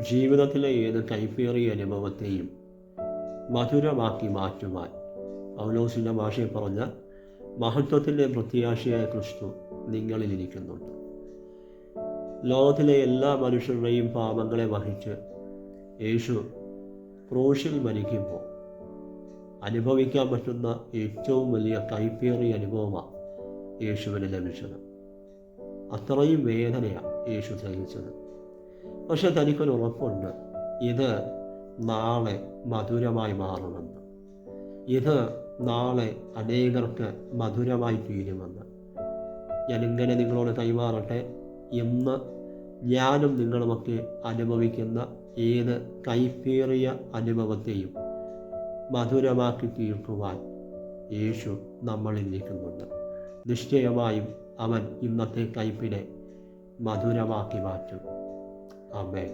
ജീവിതത്തിലെ ഏത് കൈപ്പേറിയ അനുഭവത്തെയും മധുരമാക്കി മാറ്റുവാൻ പൗലോസിൻ്റെ ഭാഷയിൽ പറഞ്ഞ മഹത്വത്തിൻ്റെ പ്രത്യാശയായ ക്രിസ്തു നിങ്ങളിലിരിക്കുന്നുണ്ട്. ലോകത്തിലെ എല്ലാ മനുഷ്യരുടെയും പാപങ്ങളെ വഹിച്ച് യേശു ക്രൂശിൽ മരിക്കുമ്പോൾ അനുഭവിക്കാൻ പറ്റുന്ന ഏറ്റവും വലിയ കൈപ്പേറിയ അനുഭവമാണ് യേശുവിന് ലഭിച്ചത്. അത്രയും വേദനയാണ് യേശു സഹിച്ചത്. പക്ഷെ തനിക്കൊരു ഉറപ്പുണ്ട്, ഇത് നാളെ മധുരമായി മാറുമെന്ന്, ഇത് നാളെ അനേകർക്ക് മധുരമായി തീരുമെന്ന്. ഞാനിങ്ങനെ നിങ്ങളോട് കൈമാറട്ടെ, ഇന്ന് ഞാനും നിങ്ങളുമൊക്കെ അനുഭവിക്കുന്ന ഏത് കൈപ്പേറിയ അനുഭവത്തെയും മധുരമാക്കി തീർക്കുവാൻ യേശു നമ്മളിൽ നിൽക്കുന്നുണ്ട്. നിശ്ചയമായും അവൻ ഇന്നത്തെ കയ്പിനെ മധുരമാക്കി മാറ്റും. ആമേൻ.